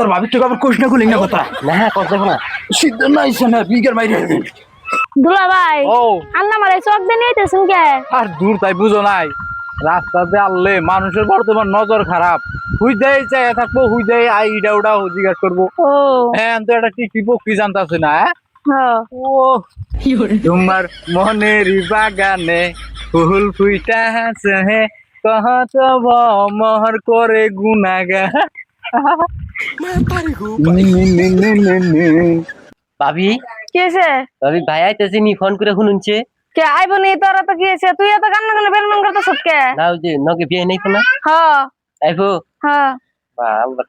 তোর ভাবি তো আবার কোশ না গুলি না কথা না কথা না সিদ্ধ না ইসে না বিগের মাইরে দুলা ভাই ও আন্না মারে চোখ দিয়ে নিতেছেন কে? আর দূর তাই বুঝো নাই রাস্তাতে আনলে মানুষের বর্তমান নজর খারাপ হুই দেয় চাই থাকবো হুই দেয় আই ইডা উডা জিজ্ঞাসা করবো ও হ্যাঁ তো একটা টিকি পক্ষী জানতাছে না হ্যাঁ ও তোমার মনের বাগানে ফুল ফুইটা আছে কহত মহর করে গুনাগা ভাবি কি হয়েছে? ভাবি ভাই আইতেছে নি ফোন করে শুনুনছে কে আইব নি তোরা তো কি হয়েছে? তুই এত কান্না কান্না বেলমন করতেছ কে? না ওই যে নগে বিয়ে নাই না হ্যাঁ আইবো হ্যাঁ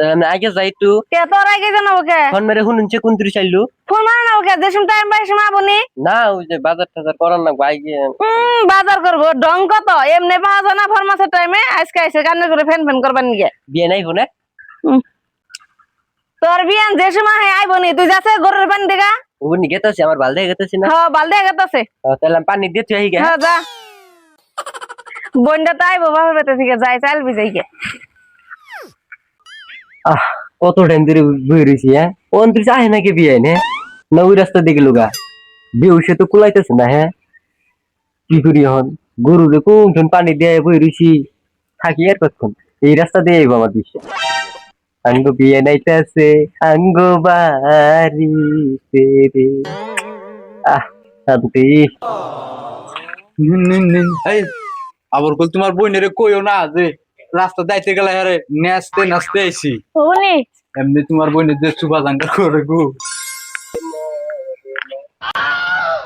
আমি আগে যাই একটু কে তোর আগে জানাবো কে? ফোন মেরে শুনুনছে কোন তুই চাইলু ফোন মানে নাও কে? দেশুম টাইম পাই সময় আবনি না ওই যে বাজার টাজার করার না ভাই বাজার করবো ডং কত এমনি পাওয়া যায় না ফরমাসের টাইমে আজকে আইসে কান্না করে ফ্যান ফ্যান করবার নিয়ে বিয়ে নাই ফোনে তোর বিয়ান যে সময় আইব নি তুই যাচ্ছে গরুর পানি দেখা ও নি গেতাছে আমার বালদে গেতাছে না হ্যাঁ বালদে গেতাছে তাহলে আমি পানি দিয়ে তুই আই গে হ্যাঁ যা বন্ডা তো আইব বাবার বেতে থেকে যাই চাল বিজাই গে কত টাইম ধরে বই রইছি হ্যাঁ কোন তুই চাই নাকি বিয়ে নে না ওই রাস্তা দেখে লুগা বিয়ে সে তো কুলাইতেছে না হ্যাঁ কি করি এখন গরু রে কোন পানি দিয়ে বই রইছি থাকি আর কতক্ষণ এই রাস্তা দিয়ে আইব আমার বিশ্বাস আঙ্গ বিয়ে নাইতেছে আঙ্গ বাড়িতে রে শান্তি এই আবার কল তোমার বইনেরে কইও না যে রাস্তা যাইতে গেলে আরে নাচতে নাচতে আইছি উনি এমনি তোমার বইনের যে সুবা জাঙ্গা করে গো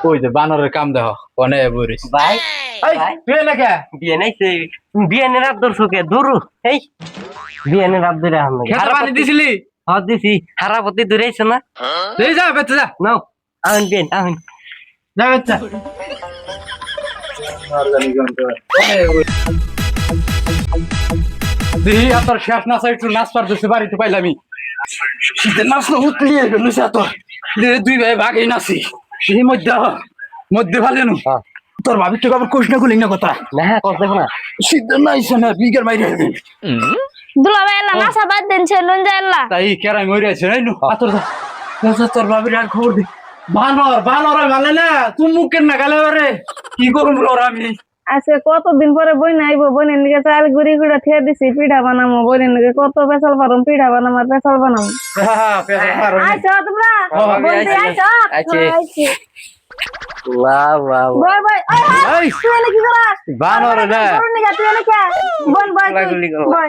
ওই যে বানরের কাম দেখো কোনে বইরিস ভাই এই তুই না কে বিয়ে নাইছে বিয়ে নে রাত দর্শকে দূর এই বিয়ে নে রাত ধরে আমরা খেতে পানি দিছিলি হ্যাঁ দিছি হারাপতি দূরেইছে না এই যা বেতে যা নাও আহন বিয়েন আহন যা বেতে দেখি তোর শেষ নাচ একটু নাচ পারতেছে বাড়িতে পাইলামি শীতের নাচ না উতলিয়ে গেল তোর দুই ভাই ভাগেই নাচি সেই মধ্যে ভালো নু তোর ভাবি তো আবার কোশ না গুলি না কথা না কথা না শীত না ইসে না বিগের মাইরে দুলা ভাই এলা নাসা বাদ দেন ছেলুন যাইলা তাই কেরাই মরে আছে নাই নু আতর তোর ভাবির আর খবর দি বানর ভালো না তুই মুখের না গালে বারে কি করুম ওর আমি আজকে কতদিন পরে বই নাইব বইনের নিকে চাল গুড়ি গুড়া থিয়া দিছি পিঠা বানামো বইনের নিকে কত পেছাল পারম পিঠা বানাম আর পেছাল বানাম আচ্ছা তোমরা বলতে আইছো वाह वाह বই বই এই তুই এনে কি করাস বানর না করুন নিকা তুই এনে কে বল বল বল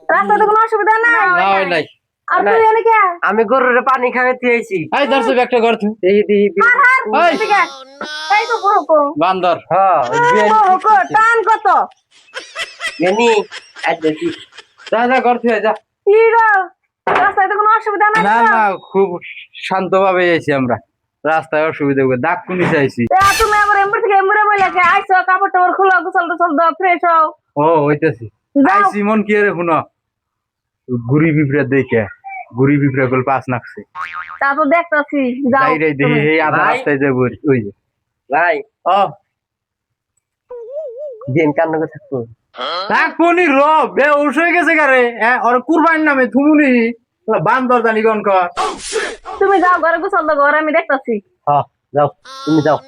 রাস্তাতে কোনো অসুবিধা নাই নাই আর তুই এনে কে আমি গরুর পানি খাইতে আইছি এই দর্শক একটা কর তুই এই এই এই তো বড়কো বান্দর হ্যাঁ বড়কো টান কত এনি আইছি যা কর তুই যা কি গো রাস্তাতে কোনো অসুবিধা নাই না না খুব শান্তভাবে আইছি আমরা রাস্তায় অসুবিধা হবে দাগ কুনি চাইছি তুমি আমার এমবর থেকে এমবরে বইলা কে আইছো কাপড় টাপড় খুলো গোসল টোসল দাও ফ্রেশ হও ও হইতাছি আইছি মন কি রে শুনো গুড়ি বিপরে দেখে গুড়ি বিপরে গল পাস নাকছে তা তো দেখতাছি যাও যাই রে দেখি এই আধা রাস্তায় যাব ওই যে ভাই ও দিন কান্না করে থাকতো দাগ কুনি র বে ওস হয়ে গেছে গারে হ্যাঁ আর কুরবান নামে থুমুনি বান্দর জানি কোন কর তুমি যাও ঘরে গোসল দাও ঘরে আমি দেখতাছি হ্যাঁ যাও তুমি যাও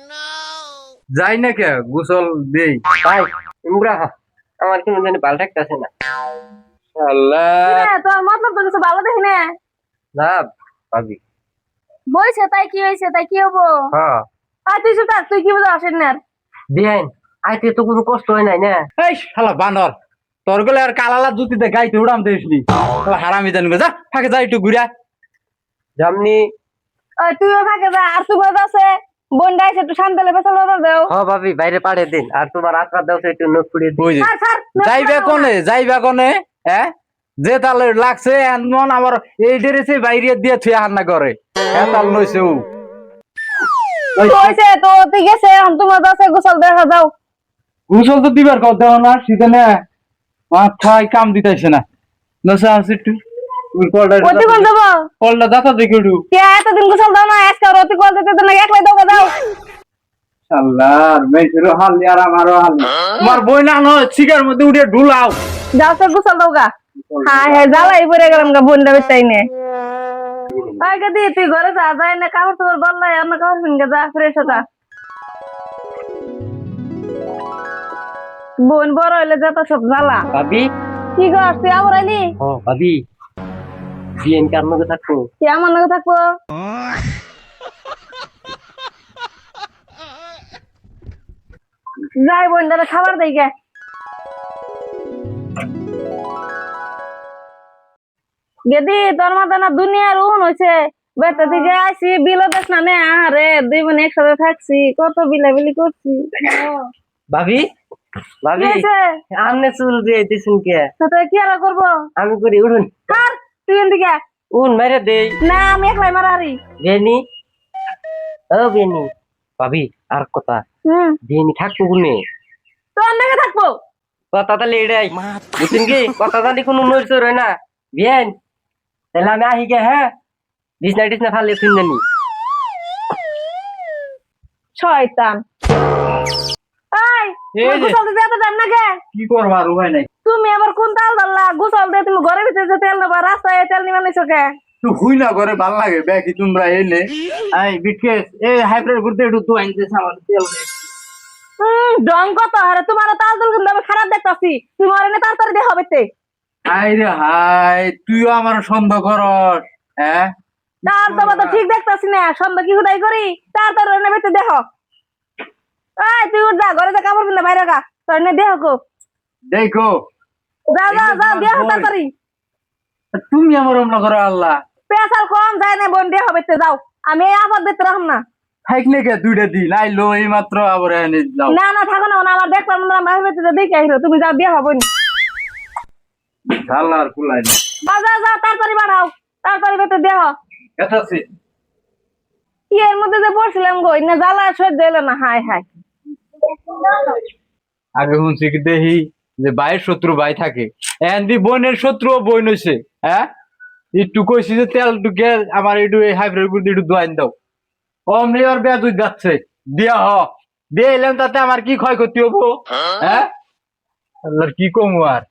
যাই না কে গোসল দেই ভাই ইমরা আমার কোনো জানি ভালো লাগতেছে না আল্লাহ তোর মতলব তো কিছু ভালো দেখি না না ভাবি বইছে তাই কি হইছে তাই কি হবো হ্যাঁ আর তুই চুপ থাক, তুই কি বুঝা আসেন না বিয়ান আইতে তো কোনো কষ্ট হয় নাই না এই শালা বানর তোর গলে আর কালালা জুতিতে গাইতে উড়াম দেসনি হারামি জান গো যা ফাঁকে যা একটু ঘুরা জামনি তুইও ফাঁকে যা আর তুই বোঝা আছে বোনটা এসে একটু শান্তালে পেছাল দাও হ্যাঁ ভাবি বাইরে পাড়ে দিন আর তোমার আত্মা দাও একটু নখ পুড়িয়ে দিন ওই যে যাইবে কোনে হ্যাঁ যে তালে লাগছে এমন আমার এই ড্রেসে বাইরে দিয়ে থুয়া হান্না করে হ্যাঁ তাল নইছে ও হইছে তো তুই গেছে তোমার কাছে গোসল দেখা যাও গোসল তো দিবার কর দেও না শীতে না মাথায় কাম দিতেছে না নসা আছে একটু অতি কল দেবো কলটা দাতা দেখে উঠু কে এতদিন গোসল দাও না আজকে আর অতি কল দিতে না একলাই দাও দাও আল্লাহ মেয়ের হাল আর আমারও হাল তোমার বই না নয় সিগার মধ্যে উঠে ঢুলাও যাও তো গোসল দাও গা হ্যাঁ হ্যাঁ জ্বালাই পড়ে গেলাম গা বোনটা বেচাই নে আগে দি তুই ঘরে যা যায় না কাপড় তোর বললাই আমার কাপড় পিনকে যা ফ্রেশ হতা বোন বড় হইলে যত সব জ্বালা ভাবি কি কর তুই আবার আইলি ও ভাবি বিয়েন কার লগে থাকবো তুই আমার নাকি থাকবো যাই বোন দাদা খাবার দেই গে গেদি তোর মাথা না দুনিয়ার উন হয়েছে বেটা থেকে আসি বিলো দেখ না নে আরে দুই বোন একসাথে থাকছি কত বিলাবিলি করছি ভাবি ভাবি কি হয়েছে আমনে চুল দিয়ে দিছেন কে সাথে কি আর করবো আমি করি উঠুন কার তুই এদিকে উন মেরে দেই না আমি একলাই মারারি বেনি ও বেনি ভাবি আর কথা বেনি থাকবো গুনে তো অন্যকে থাকবো কথা তাহলে এটাই বুঝছেন কি কথা জানি কোনো নড়চড় হয় না বিয়েন তাহলে আমি আহি গে হ্যাঁ বিছনা টিছনা ফালে শুনজানি শয়তান এই এই যে। গোসল দিতে এত টাইম লাগে কি করবা আর উপায় নাই তুমি আবার কোন তাল ধরলা গোসল দিয়ে তুমি ঘরের ভিতরে যে তেল নেবা রাস্তায় তেল নিবা নিছো কে তুই হুই না করে ভাল লাগে ব্যাকি তোমরা এলে আই বিটকেস এই হাইব্রিড ঘুরতে একটু তুই আনতেছ আমার তেল দে। ডং কত হারে তোমার তাল তুল কিন্তু আমি খারাপ দেখতাছি তুমি আর এনে তাড়াতাড়ি দিয়ে হবে তে হাই রে হাই তুইও আমার সন্দেহ করস হ্যাঁ তার তোমার তো ঠিক দেখতাছি না সন্ধ্যা কি হুদাই করি তাড়াতাড়ি এনে বেতে দেখ এই তুই উঠ যা ঘরে যা কাপড় পিন্দা বাইরে গা তোর এনে দেহ কো দেখো যা যা যা দেহ তাড়াতাড়ি তুমি আমার অমনা করো আল্লাহ পেশাল কম যায় না বোন দেহ হবে তে যাও আমি এই আবার দিতে রাখম না থাকলে কে দুইটা দিন আইলো এই মাত্র আবার এনে যাও না না থাকো না আমার দেখবার মনে আমার বেতে দেখে আইরো তুমি যাও দেহ হবে নি আল্লাহর কুলাই না যা যা যা তাড়াতাড়ি বাড়াও তাড়াতাড়ি বেতে দেহ এটাছে কি এর মধ্যে যে পড়ছিলাম গো না জ্বালা সহ্য হইলো না হায় হায় আগে শুনছি কি দেখি যে ভাইয়ের শত্রু ভাই থাকে এন্দি বোনের শত্রু বোন হইছে হ্যাঁ একটু কইছি যে তেল টুকে আমার একটু এই হাইব্রিড গুলো একটু দোয়াইন দাও অমনি আর বেয়া দুই যাচ্ছে দিয়া হ দিয়ে এলাম তাতে আমার কি ক্ষয়ক্ষতি হবো হ্যাঁ আল্লাহর কি কমু আর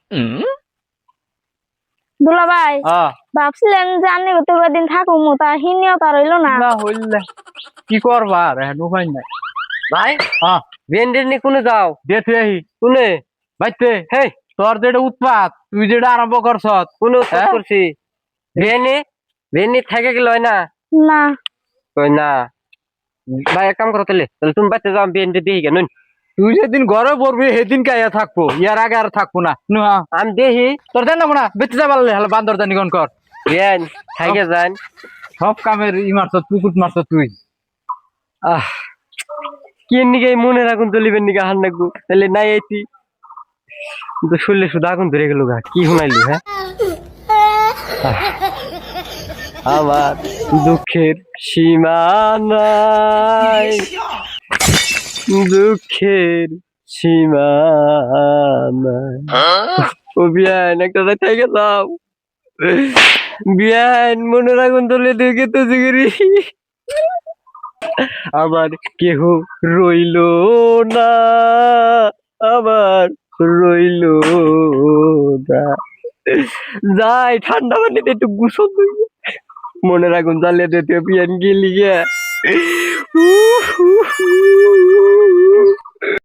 দুলা ভাই হ্যাঁ ভাবছিলেন যে আমি তো কদিন থাকুম তা হিনিও তার হইলো না না হইলে কি করবা আর এখন উপায় নাই ভাই হ্যাঁ বেন্ডের নি কোনে যাও দিয়ে তুই আহি কোনে বাইতে হেই তোর যেটা উৎপাত তুই যেটা আরম্ভ করছ কোনে উৎপাত করছি বেনি বেনি থেকে গেল না না কই না ভাই এক কাম করো তাহলে তাহলে তুমি বাইতে যাও বেন্ডে দেখি কেন তুই যেদিন ঘরে পড়বি সেদিন কাইয়া থাকবো ইয়ার আগে আর থাকবো না আমি দেখি তোর দেন না বেঁচে যাবার হলে বান্দর জানি কোন কর বেন থাকে যান সব কামের ই মারছ পুকুট মারছ তুই আহ কি নিকে মনে রাখুন চলিবেন নিকে হান নাকবো তাহলে নাই আইতি কিন্তু শুনলে শুধু আগুন ধরে গেল গা কি শুনাইলি হ্যাঁ আমার দুঃখের সীমা নাই দুঃখের সীমা নাই ও বিয়ান একটা থেকে যাও বিয়ান মনে রাখুন তোলে দেখে তো জিগিরি আবার কেহ রইল না আবার রইল না যাই ঠান্ডা পানিতে একটু গুছল মনে রাখুন জ্বালিয়ে দিতে পিয়ান গেলি গিয়া